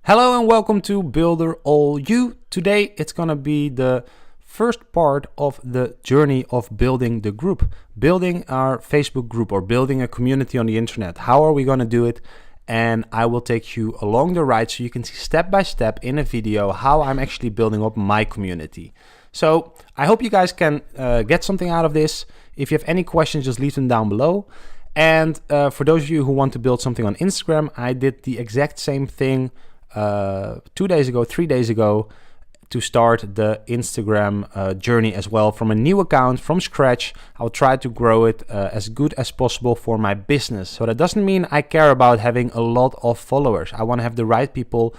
Hello and welcome to Builderall U. Today it's gonna be the first part of the journey of building the group, building our Facebook group or building a community on the internet. How are we gonna do it? And I will take you along the ride so you can see step by step in a video how I'm actually building up my community. So I hope you guys can get something out of this. If you have any questions, just leave them down below. And for those of you who want to build something on Instagram, I did the exact same thing 2 days ago, 3 days ago, to start the Instagram journey as well from a new account from scratch. I'll try to grow it as good as possible for my business. So that doesn't mean I care about having a lot of followers. I want to have the right people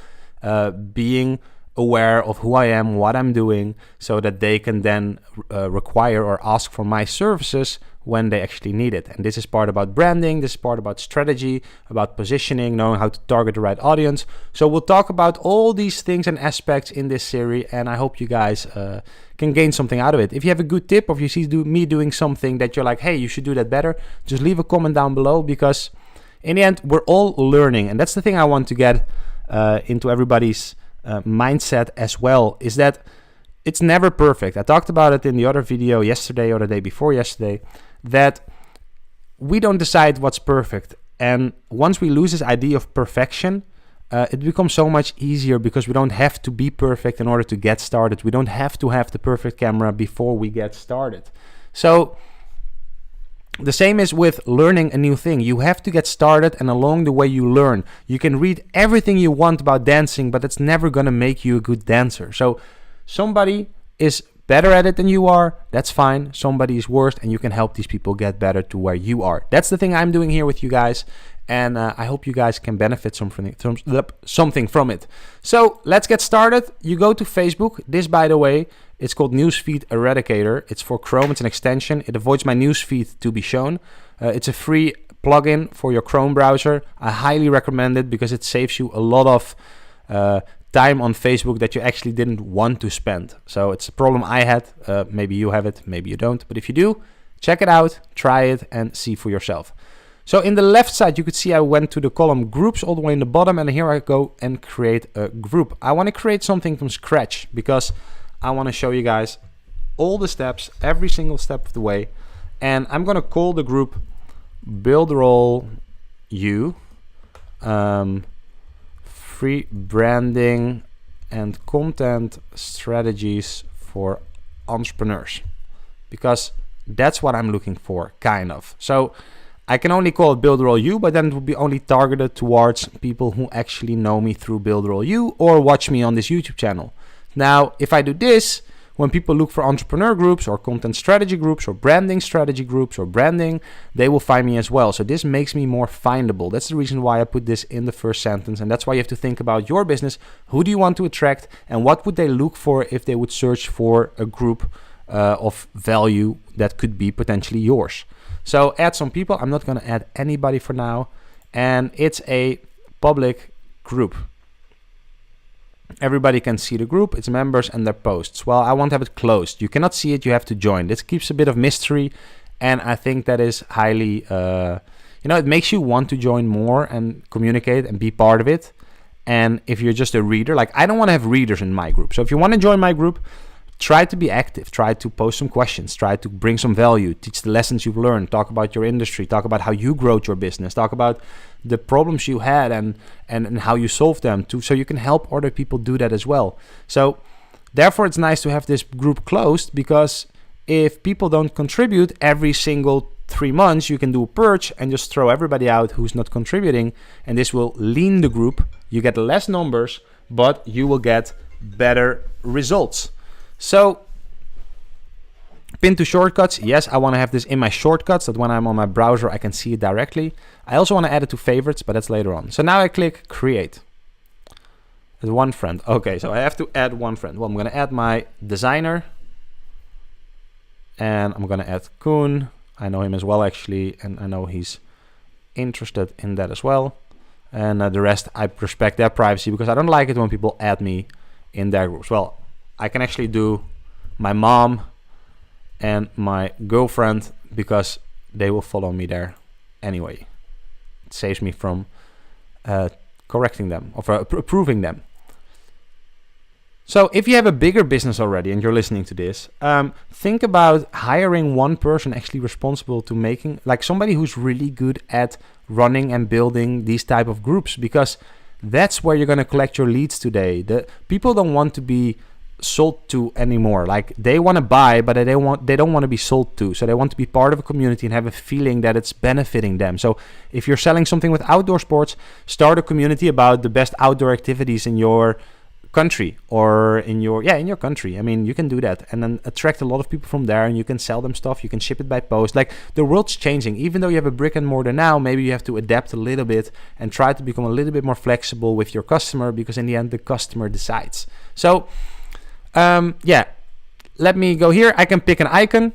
being aware of who I am, what I'm doing, so that they can then require or ask for my services when they actually need it. And this is part about branding, this is part about strategy, about positioning, knowing how to target the right audience. So we'll talk about all these things and aspects in this series, and I hope you guys can gain something out of it. If you have a good tip, or if you see me doing something that you're like, hey, you should do that better, just leave a comment down below, because in the end, we're all learning. And that's the thing I want to get into everybody's mindset as well, is that it's never perfect. I talked about it in the other video yesterday or the day before yesterday, that we don't decide what's perfect. And once we lose this idea of perfection, it becomes so much easier, because we don't have to be perfect in order to get started. We don't have to have the perfect camera before we get started. So the same is with learning a new thing. You have to get started, and along the way you learn. You can read everything you want about dancing, but it's never going to make you a good dancer. So somebody is better at it than you are, that's fine. Somebody is worse, and you can help these people get better to where you are. That's the thing I'm doing here with you guys, and I hope you guys can benefit something from it. So let's get started. You go to Facebook. This, by the way, it's called Newsfeed Eradicator. It's for Chrome. It's an extension. It avoids my newsfeed to be shown. It's a free plugin for your Chrome browser. I highly recommend it, because it saves you a lot of time on Facebook that you actually didn't want to spend. So it's a problem I had. Maybe you have it, maybe you don't. But if you do, check it out, try it, and see for yourself. So in the left side, you could see I went to the column groups all the way in the bottom, and here I go and create a group. I want to create something from scratch, because I want to show you guys all the steps, every single step of the way. And I'm going to call the group Builderall U. Free branding and content strategies for entrepreneurs, because that's what I'm looking for, kind of. So I can only call it Builderall U, but then it will be only targeted towards people who actually know me through Builderall U or watch me on this YouTube channel. Now, if I do this, when people look for entrepreneur groups or content strategy groups or branding strategy groups or branding, they will find me as well. So this makes me more findable. That's the reason why I put this in the first sentence. And that's why you have to think about your business. Who do you want to attract, and what would they look for if they would search for a group of value that could be potentially yours? So add some people. I'm not going to add anybody for now. And it's a public group. Everybody can see the group, its members and their posts. Well, I won't have it closed. You cannot see it, you have to join. This keeps a bit of mystery, and I think that is highly, it makes you want to join more and communicate and be part of it. And if you're just a reader, like, I don't want to have readers in my group. So if you want to join my group, try to be active, try to post some questions, try to bring some value, teach the lessons you've learned, talk about your industry, talk about how you grow your business, talk about the problems you had and how you solved them too, so you can help other people do that as well. So therefore, it's nice to have this group closed, because if people don't contribute every single 3 months, you can do a purge and just throw everybody out who's not contributing, and this will lean the group. You get less numbers, but you will get better results. So pin to shortcuts. Yes, I want to have this in my shortcuts, that when I'm on my browser, I can see it directly. I also want to add it to favorites, but that's later on. So now I click create. Add one friend. Okay, so I have to add one friend. Well, I'm going to add my designer, and I'm going to add Koen. I know him as well, actually, and I know he's interested in that as well. And the rest, I respect their privacy, because I don't like it when people add me in their groups. Well, I can actually do my mom and my girlfriend, because they will follow me there anyway. It saves me from correcting them, or approving them. So if you have a bigger business already and you're listening to this, think about hiring one person actually responsible to making, like somebody who's really good at running and building these type of groups, because that's where you're going to collect your leads today. The people don't want to be sold to anymore. Like they want to buy, but they don't want to be sold to. So they want to be part of a community and have a feeling that it's benefiting them. So if you're selling something with outdoor sports, start a community about the best outdoor activities in your country, or in your country. I mean, you can do that and then attract a lot of people from there, and you can sell them stuff. You can ship it by post. Like the world's changing. Even though you have a brick and mortar now, maybe you have to adapt a little bit and try to become a little bit more flexible with your customer, because in the end the customer decides. So let me go here. I can pick an icon,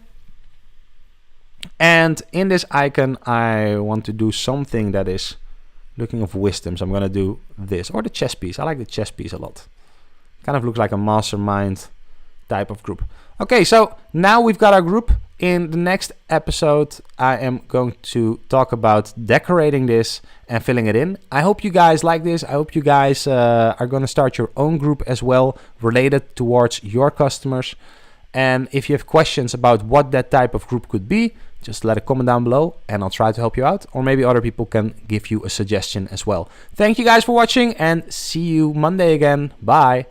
and in this icon I want to do something that is looking of wisdom. So I'm gonna do this, or the chess piece. I like the chess piece a lot. Kind of looks like a mastermind type of group. Okay, so now we've got our group. In the next episode, I am going to talk about decorating this and filling it in. I hope you guys like this. I hope you guys are going to start your own group as well, related towards your customers. And if you have questions about what that type of group could be, just let a comment down below and I'll try to help you out. Or maybe other people can give you a suggestion as well. Thank you guys for watching, and see you Monday again. Bye.